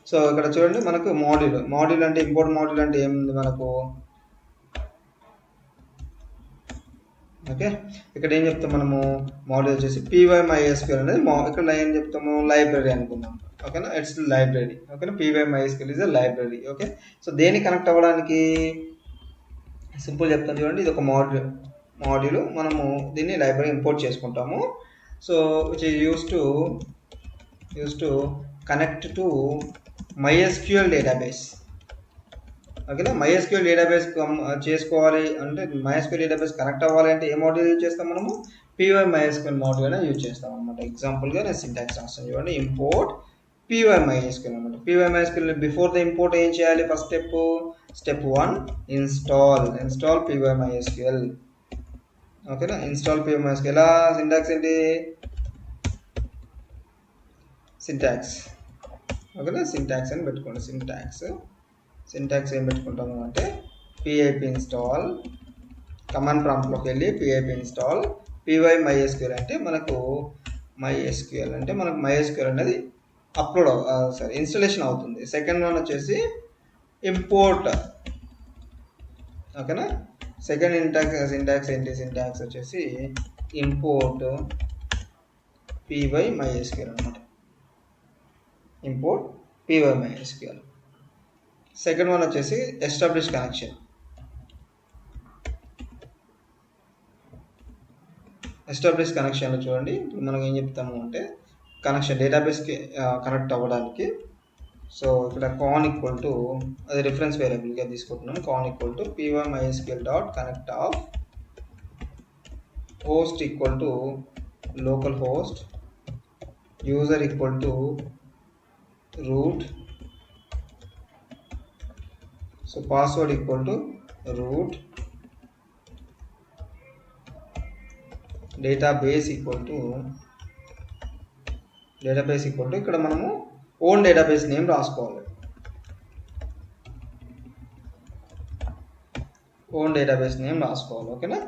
So ఇక్కడ చూడండి, మనకు మాడ్యూల్ అంటే, ఇంపోర్ట్ మాడ్యూల్ అంటే ఏముంది మనకు, ఓకే ఇక్కడ ఏం చెప్తాం మనము, మాడ్యూల్ వచ్చేసి py-mysql అనేది ఇక్కడ ఏం చెప్తాము, లైబ్రరీ అనుకుందాం. ఓకేనా? It's library. ఓకేనా? py-mysql is a library. Okay, so దేని కనెక్ట్ అవ్వడానికి సింపుల్ చెప్తాను చూడండి, ఇది ఒక మాడ్యూల్ మనము దీన్ని లైబ్రరీ ఇంపోర్ట్ చేసుకుంటాము. So which is used to connect to MySQL database. ఓకేనా? MySQL డేటాబేస్ చేసుకోవాలి అంటే, MySQL డేటాబేస్ కనెక్ట్ అవ్వాలి అంటే ఏ మాడ్యూల్ యూజ్ చేస్తాం మనము, py-mysql మాడ్యూల్ అనేది యూజ్ చేస్తాం అనమాట. ఎగ్జాంపుల్గా నేను సింటాక్స్ రాస్తాను చూడండి, ఇంపోర్ట్ py-mysql అనమాట. py-mysql బిఫోర్ ద ఇంపోర్ట్ ఏం చేయాలి, ఫస్ట్ స్టెప్ 1 ఇన్స్టాల్ py-mysql. ఓకేనా? ఇన్స్టాల్ py-mysql ఎలా, సింటాక్స్ ఏంటి, సింటాక్స్. ఓకేనా? సింటాక్స్ అని పెట్టుకోండి. సింటాక్స్ ఏం పెట్టుకుంటాము అంటే, pip ఇన్స్టాల్, కమాండ్ ప్రాంప్ట్లోకి వెళ్ళి pip ఇన్స్టాల్ py-mysql అంటే మనకు MySQL అనేది ఇన్స్టాలేషన్ అవుతుంది. సెకండ్ వన్ వచ్చేసి ఇంపోర్ట్. ఓకేనా? సెకండ్ సింటాక్స్ ఏంటి, సింటాక్స్ వచ్చేసి ఇంపోర్ట్ py-mysql అనమాట. Import py-mysql. సెకండ్ వన్ వచ్చేసి ఎస్టాబ్లిష్ కనెక్షన్. ఎస్టాబ్లిష్ కనెక్షన్లో చూడండి, ఇప్పుడు మనం ఏం చెప్తాము అంటే, కనెక్షన్ డేటాబేస్కి కనెక్ట్ అవ్వడానికి. సో ఇక్కడ కాన్ ఈక్వల్ టు, అది రిఫరెన్స్ వేరియబుల్గా తీసుకుంటున్నాను, con equal to py-mysql dot connect of host equal to local host, user equal to root, so password equal to root, database equal to ఇక్కడ మనము own database name రాసుకోవాలి. ఓకేనా?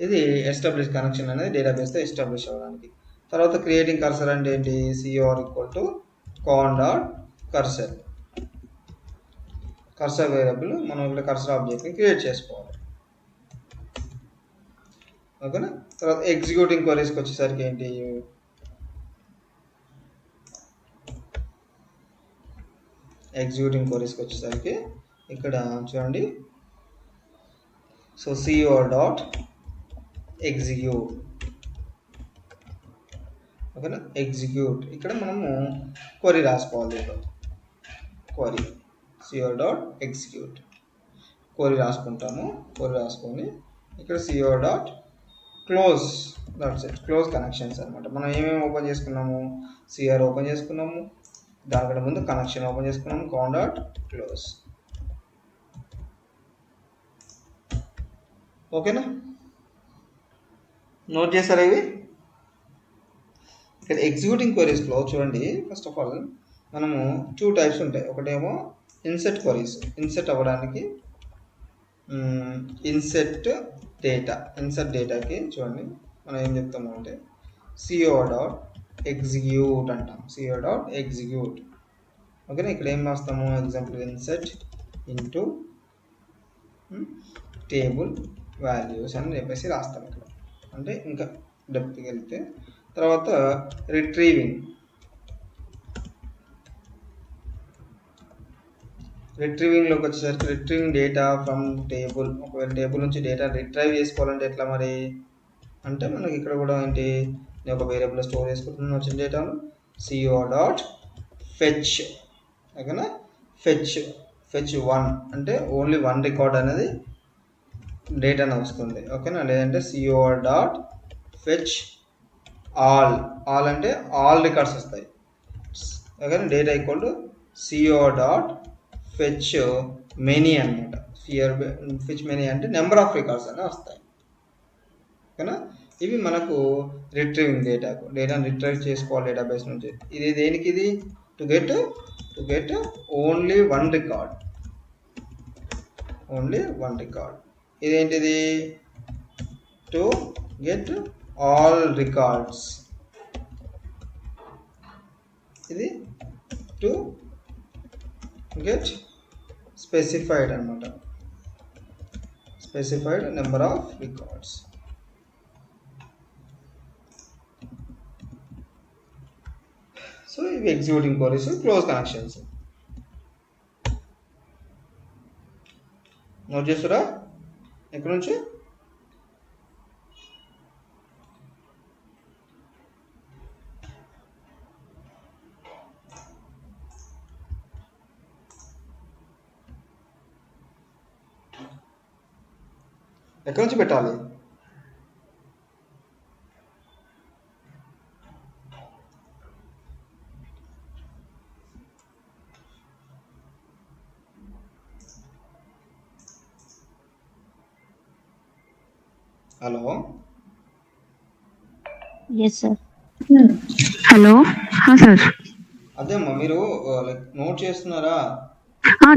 ఇది establish connection అనేది డేటాబేస్తో establish అవ్వడానికి. తర్వాత క్రియేటింగ్ కర్సర్ అంటే ఏంటి, cr equal to con dot cursor variable మనం ఇక్కడ కర్సర్ ఆబ్జెక్ట్ని క్రియేట్ చేసుకోవాలి. ఓకేనా? తర్వాత ఎగ్జిక్యూటింగ్ క్వరీస్కి వచ్చేసరికి ఏంటి, ఇక్కడ చూడండి, సో cr డాట్ ఎగ్జిక్యూట్. ఓకేనా? ఎగ్జిక్యూట్ ఇక్కడ మనము క్వరీ రాసుకోవాలి. Query cr dot execute query రాసుకుంటాము. క్వరీ రాసుకొని ఇక్కడ cr dot close, that's it, close connections అనమాట. మనం ఏమేమి ఓపెన్ చేసుకున్నాము, cr ఓపెన్ చేసుకున్నాము, దానికంటే ముందు కనెక్షన్ ఓపెన్ చేసుకున్నాము, కాన్ డాట్ క్లోజ్. ఓకేనా? నోట్ చేస్తారా ఇవి? ఇక్కడ ఎగ్జిక్యూటింగ్ క్వరీస్లో చూడండి, ఫస్ట్ ఆఫ్ ఆల్ మనము 2 టైప్స్ ఉంటాయి. ఒకటేమో ఇన్సెట్ క్వరీస్, ఇన్సెట్ అవ్వడానికి ఇన్సెట్ డేటాకి చూడండి మనం ఏం చెప్తాము అంటే cr డాట్ ఎగ్జిక్యూట్ అంటాం. cr dot execute. ఓకేనా? ఇక్కడ ఏం రాస్తాము, example INCET into table values అని చెప్పేసి రాస్తాం ఇక్కడ. అంటే ఇంకా డెప్త్కి వెళ్తే తర్వాత రిట్రీవింగ్ రిట్రీవింగ్లోకి వచ్చేసరికి రిట్రీవింగ్ డేటా ఫ్రమ్ టేబుల్. ఒకవేళ టేబుల్ నుంచి డేటా రిట్రైవ్ చేసుకోవాలంటే ఎట్లా మరి అంటే మనకి ఇక్కడ కూడా ఏంటి, నేను ఒక వేరియబుల్ స్టోర్ చేసుకుంటున్నాను వచ్చిన డేటాను. co.fetch ఓకేనా, ఫెచ్ 1 అంటే ఓన్లీ 1 రికార్డ్ అనేది డేటాను వస్తుంది ఓకేనా. లేదంటే co.fetch ఆల్ అంటే ఆల్ రికార్డ్స్ వస్తాయి ఓకేనా. Data equal to co.fetch many అనమాట. ఫెచ్ మెనీ అంటే నెంబర్ ఆఫ్ రికార్డ్స్ అనేవి వస్తాయి ఓకేనా. ఇవి మనకు రిట్రీవింగ్ డేటాను రిట్రైవ్ చేసుకోవాలి డేటాబేస్ నుంచి. ఇది దేనికి, ఇది to get only one record. ఇదేంటిది టు గెట్ ఆల్ రికార్డ్స్. ఇది టు గెట్ స్పెసిఫైడ్ అనమాట, specified number of records. So ఇవి executing queries, close connections. Note చేస్తారా ఎక్కడి నుంచి? ఎక్కడి నుంచి పెట్టాలి? Hello yes sir. Hello sir. అదే అమ్మా, మీరు లైక్ నోట్ చేస్తున్నారా?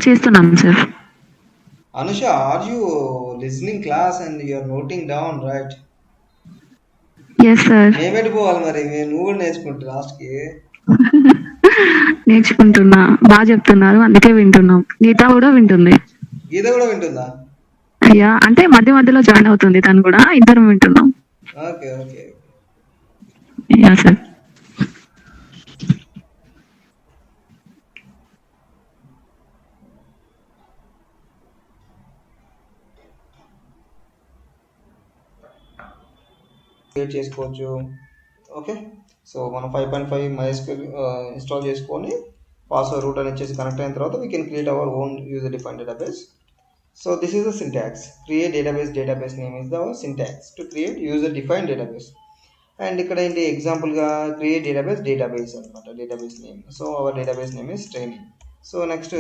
చేస్తున్నాను sir. Anusha, are you listening class and you are noting down, right? Yes sir. మేమేటి పోవాలి మరి, నువ్వు కూడా నేర్చుకుంటా లాస్ట్కి. నేర్చుకుంటున్నా, బాగా చెప్తున్నారు అందుకే వింటున్నాం. గీత కూడా వింటుంది. గీత కూడా వింటుందా? అయ్యా అంటే మధ్య మధ్యలో జాయిన్ అవుతుంది తను కూడా, ఇద్దరం వింటున్నాం. Okay okay. Yeah sir. Create చేసుకోవచ్చు ఓకే. సో మనం 5.5 MySQL ఇన్స్టాల్ చేసుకొని పాస్వర్డ్ రూట్ అని ఇచ్చేసి కనెక్ట్ అయిన తర్వాత we can create our own user defined database. So this is the syntax. Create database name is the syntax to create user defined database. And ఇక్కడ ఏంటి example గా create database అన్నమాట, database name. So our database name is training. So next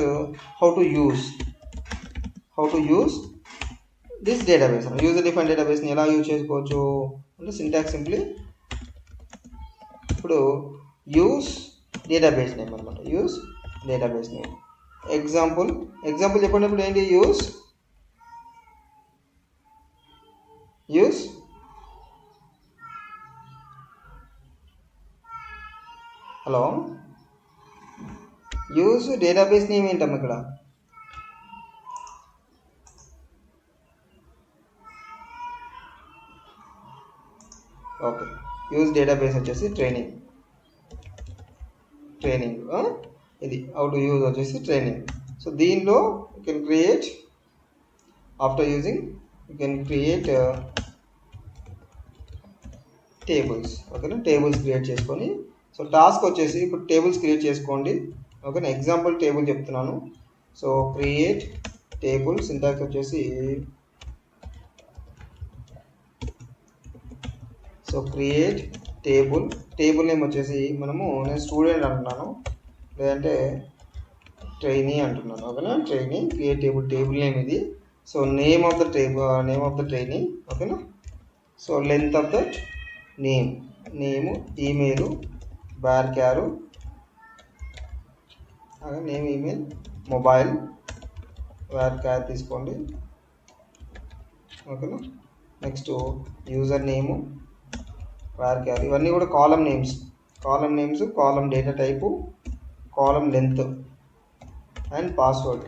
how to use this database, user defined database ని ఎలా use చేసుకోవచ్చు అంటే syntax simply ఇప్పుడు use database name అన్నమాట. Use database name. ఎగ్జాంపుల్ చెప్పినప్పుడు ఏంటి, use hello use database name ఏంటమ్మా ఇక్కడ? ఓకే, యూస్ డేటాబేస్ వచ్చేసి ట్రైనింగ్. ఇది హౌ టు యూజ్ వచ్చేసి ట్రైనింగ్. సో దీనిలో you can create, after using you can create tables ఓకేనా. టేబుల్స్ క్రియేట్ చేసుకొని, సో టాస్క్ వచ్చేసి ఇప్పుడు టేబుల్స్ క్రియేట్ చేసుకోండి ఓకేనా. ఎగ్జాంపుల్ టేబుల్ చెప్తున్నాను. సో క్రియేట్ టేబుల్, సింటాక్స్ వచ్చేసి సో క్రియేట్ టేబుల్ నేమ్ వచ్చేసి మనము, నేను స్టూడెంట్ అంటున్నాను లేదంటే ట్రైనీ అంటున్నాను ఓకేనా. ట్రైనీ క్రియేట్ టేబుల్ నేమ్ ఇది. So name of the trainee ఓకేనా. So length of that name, email, varchar name, email, mobile, varchar తీసుకోండి ఓకేనా. Next user name, varchar. ఇవన్నీ కూడా column names, column data type, column length and password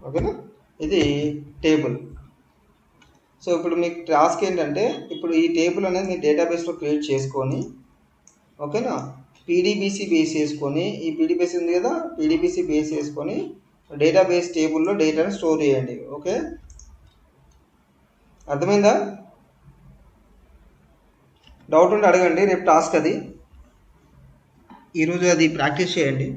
ఓకేనా. ఇది table. So ఇప్పుడు మీకు task ఏంటంటే, ఇప్పుడు ఈ టేబుల్ అనేది మీ డేటాబేస్లో క్రియేట్ చేసుకొని ఓకేనా. పీడీబీసీ బేస్ చేసుకొని, ఈ పీడీబీసీ ఉంది కదా, పీడీబీసీ బేస్ చేసుకొని డేటాబేస్ టేబుల్లో డేటాను స్టోర్ చేయండి. ఓకే, అర్థమైందా? డౌట్ ఉంటే అడగండి. రేపు టాస్క్ అది, ఈరోజు అది ప్రాక్టీస్ చేయండి.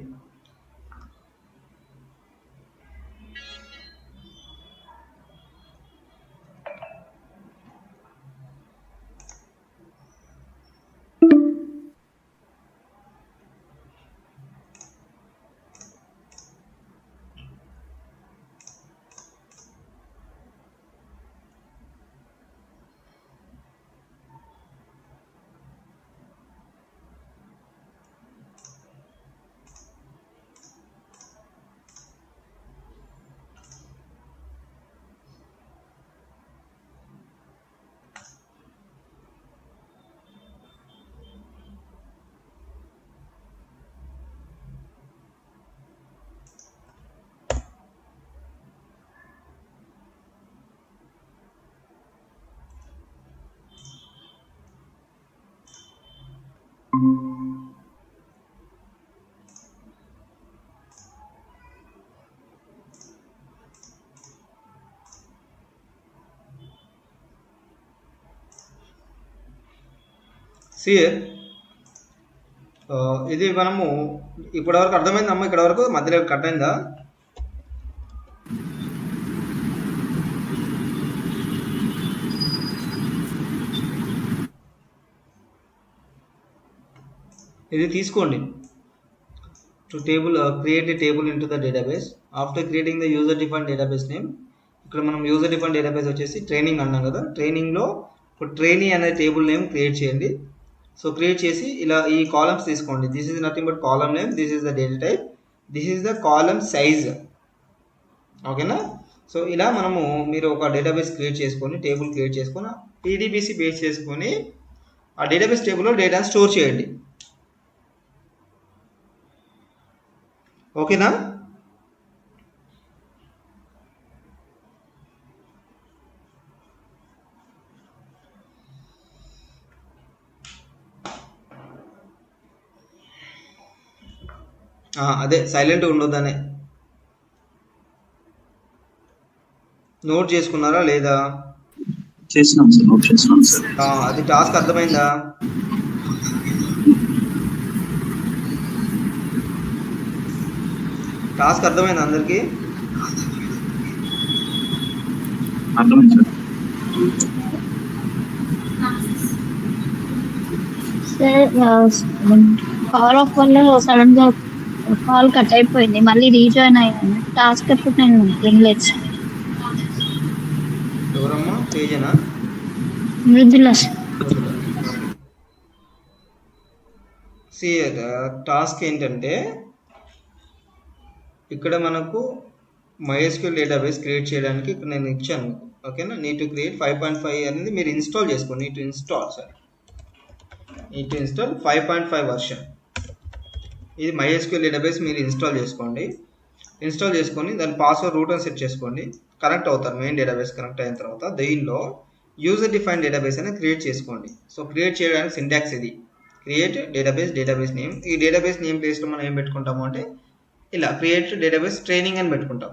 ఇది మనము ఇప్పటివరకు అర్థమైందమ్మా? ఇక్కడ వరకు మధ్యలో కట్ అయిందా? ఇది తీసుకోండి. To table create a table into the database after creating the user define database name. ఇక్కడ మనం యూజర్ డిఫైన్ డేటాబేస్ వచ్చేసి ట్రైనింగ్ అన్నాం కదా, ట్రైనింగ్లో ఒక ట్రైనీ అనే టేబుల్ నేమ్ క్రియేట్ చేయండి. సో క్రియేట్ చేసి ఇలా ఈ కాలమ్స్ తీసుకోండి. This is nothing but column name, this is the data type, this is the column size. ఓకేనా. సో ఇలా మనము మీరు ఒక డేటాబేస్ క్రియేట్ చేసుకొని, టేబుల్ క్రియేట్ చేసుకొని, పీడీబీసీ బేస్ చేసుకొని ఆ డేటాబేస్ టేబుల్లో డేటాను స్టోర్ చేయండి. ఓకేనా. అదే సైలెంట్ ఉండొద్దనే. నోట్ చేసుకున్నారా లేదా? చేసినాం సార్, నోట్ చేసినాం సార్. అది టాస్క్ అర్థమైందా? టాస్క్ అర్థమైందా అందరికి? అర్థమైంది సార్. పవర్ ఆఫ్ వల్ల సడన్ గా కాల్ కట్ అయిపోయింది, మళ్ళీ రీజాయిన్ అయ్యాను. టాస్క్ ఎప్పుడు నేను వినలేదు. ఎవరమ్మా? తేజనా? మృదుల. టాస్క్ ఏంటంటే ఇక్కడ మనకు MySQL డేటాబేస్ క్రియేట్ చేయడానికి ఇక్కడ నేను ఇచ్చాను. ఓకేనా. నీడ్ టు క్రియేట్ 5.5 అనేది మీరు ఇన్స్టాల్ చేసుకోండి. Need to install 5.5 version. ఇది MySQL డేటాబేస్ మీరు ఇన్స్టాల్ చేసుకోండి. ఇన్స్టాల్ చేసుకొని దాని పాస్వర్డ్ రూట్ అని సెట్ చేసుకోండి. కనెక్ట్ అవుతారు. మెయిన్ డేటాబేస్ కనెక్ట్ అయిన తర్వాత దీనిలో యూజర్ డిఫైన్ డేటాబేస్ అనేది క్రియేట్ చేసుకోండి. సో క్రియేట్ చేయడానికి సింటాక్స్ ఇది, క్రియేట్ డేటాబేస్ నేమ్. ఈ డేటాబేస్ నేమ్ ప్లేస్లో మనం ఏం పెట్టుకుంటాము అంటే ఇలా క్రియేట్ డేటాబేస్ ట్రైనింగ్ అని పెట్టుకుంటాం.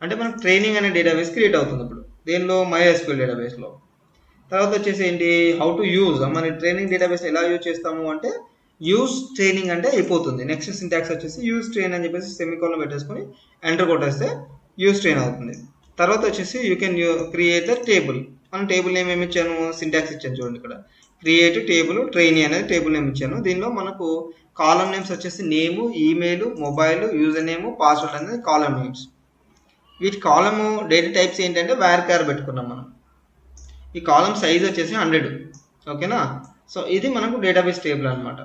అంటే మనకు ట్రైనింగ్ అనే డేటాబేస్ క్రియేట్ అవుతుంది ఇప్పుడు దీనిలో MySQL డేటాబేస్లో. తర్వాత వచ్చేసి ఏంటి, హౌ టు యూజ్. మన ట్రైనింగ్ డేటాబేస్ ఎలా యూజ్ చేస్తాము అంటే యూజ్ ట్రైనింగ్ అంటే అయిపోతుంది. నెక్స్ట్ సింటాక్స్ వచ్చేసి యూజ్ ట్రైన్ అని చెప్పేసి సెమికోలన్ పెట్టేసుకొని ఎంటర్ కొట్టేస్తే యూజ్ ట్రైన్ అవుతుంది. తర్వాత వచ్చేసి you can create the table. మనం టేబుల్ నేమ్ ఏమి ఇచ్చాను, సింటాక్స్ ఇచ్చాను చూడండి. ఇక్కడ క్రియేట్ టేబుల్ ట్రైనీ అనేది టేబుల్ నేమ్ ఇచ్చాను. దీనిలో మనకు కాలమ్ నేమ్స్ వచ్చేసి name, email, mobile, user name, password అనేది కాలమ్ నేమ్స్. వీటి కాలమ్ డేటా టైప్స్ ఏంటంటే varchar పెట్టుకున్నాం మనం. ఈ కాలమ్ సైజ్ వచ్చేసి 100. ఓకేనా. సో ఇది మనకు డేటాబేస్ టేబుల్ అనమాట.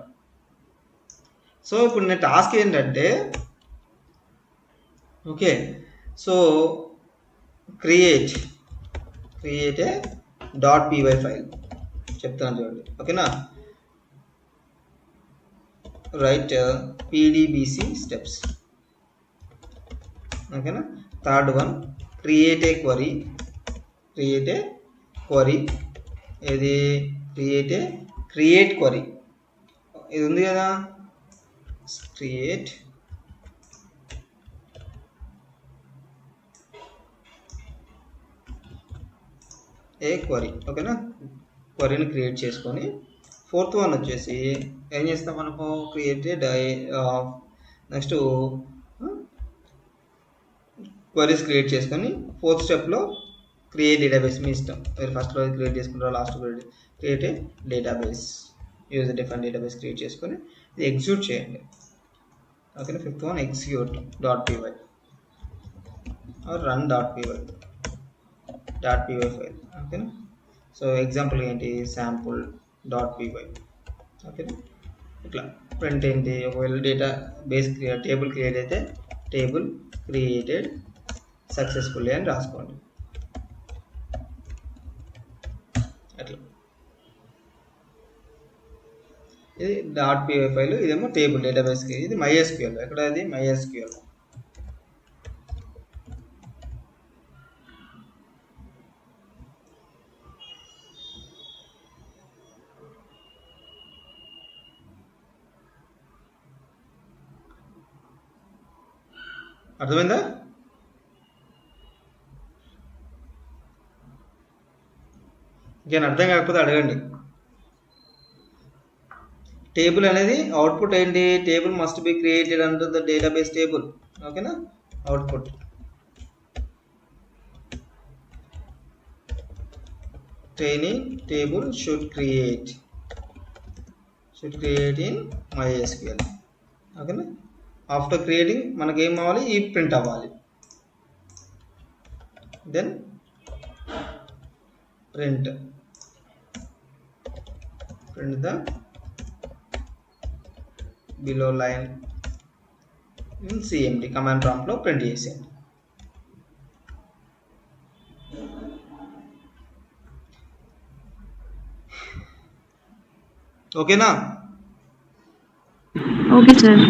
సో ఇప్పుడు నేను టాస్క్ ఏంటంటే okay, so create a .py file చెప్తాను చూడండి. ఓకేనా. Write pdbc steps. ఓకేనా. Third one create a query. ఇది క్రియేట్ క్వరీ. ఇది ఉంది కదా, క్రియేట్ ఏ క్వరీ. ఓకేనా, క్వరీని క్రియేట్ చేసుకొని ఫోర్త్ వన్ వచ్చేసి ఏం చేస్తాం మనకు, క్రియేటెడ్ నెక్స్ట్ క్వరీస్ క్రియేట్ చేసుకొని ఫోర్త్ స్టెప్లో క్రియేట్ డేటాబేస్. మీ ఇష్టం, మీరు ఫస్ట్లో క్రియేట్ చేసుకుంటారో last create a database, user define database create చేసుకొని ఇది ఎగ్జిక్యూట్ చేయండి. ఓకేనా, fifth one execute .py or run .py file. ఓకేనా, సో ఎగ్జాంపుల్ ఏంటి, శాంపుల్ .py. ఓకేనా, ఇట్లా ప్రింట్ ఏంటి, ఒకవేళ డేటా బేస్ టేబుల్ క్రియేట్ అయితే టేబుల్ క్రియేటెడ్ సక్సెస్ఫుల్లీ అని రాసుకోండి. అట్లా ఇది .py ఫైల్, ఇదేమో టేబుల్ డేటాబేస్కి, ఇది MySQL. ఎక్కడ ఇది MySQL. అర్థమైందా? ఇంకేం అర్థం కాకపోతే అడగండి. టేబుల్ అనేది అవుట్పుట్ ఏంటి, table must be created under the database table. ఓకేనా, output training table should create in MySQL. ఓకేనా, ఆఫ్టర్ క్రియేటింగ్ మనకి ఏం అవ్వాలి, ఈ ప్రింట్ అవ్వాలి. Then print the below line in CMD command ప్రాంప్ట్లో ప్రింట్ చేసేయండి. ఓకేనా? Okay sir.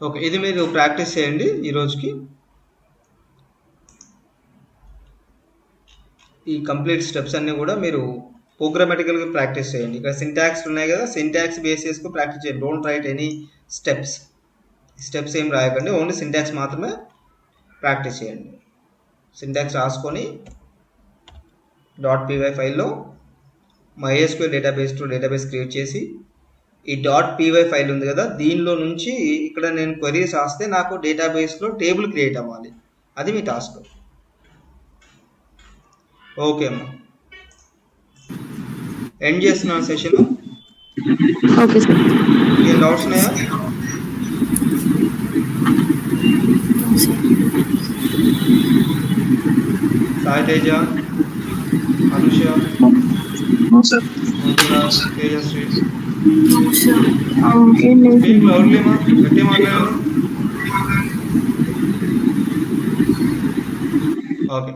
ఓకే, ఇది మీరు ప్రాక్టీస్ చేయండి ఈ రోజుకి. ఈ కంప్లీట్ స్టెప్స్ అన్నీ కూడా మీరు ప్రోగ్రామాటికల్గా ప్రాక్టీస్ చేయండి. ఇక్కడ సింటాక్స్ ఉన్నాయి కదా, సింటాక్స్ బేస్ చేసుకుని ప్రాక్టీస్ చేయండి. డోంట్ రైట్ ఎనీ స్టెప్స్ ఏం రాయకండి, ఓన్లీ సింటాక్స్ మాత్రమే ప్రాక్టీస్ చేయండి. సింటాక్స్ రాసుకొని .py ఫైల్లో MySQL డేటాబేస్ క్రియేట్ చేసి ఈ .py ఫైల్ ఉంది కదా, దీనిలో నుంచి ఇక్కడ నేను క్వరీస్ రాస్తే నాకు డేటాబేస్లో టేబుల్ క్రియేట్ అవ్వాలి. అది మీ టాస్క్. ఓకే అమ్మా, ఎండ్ చేస్తున్నాను సెషన్. Okay sir. ఏం డౌట్స్ ఉన్నాయా? సాయి తేజ, అనుష, సార్ తేజశ్రీ, ఏం లేదు. లౌడ్లీమా, గట్టి మాట్లాడారు. ఓకే.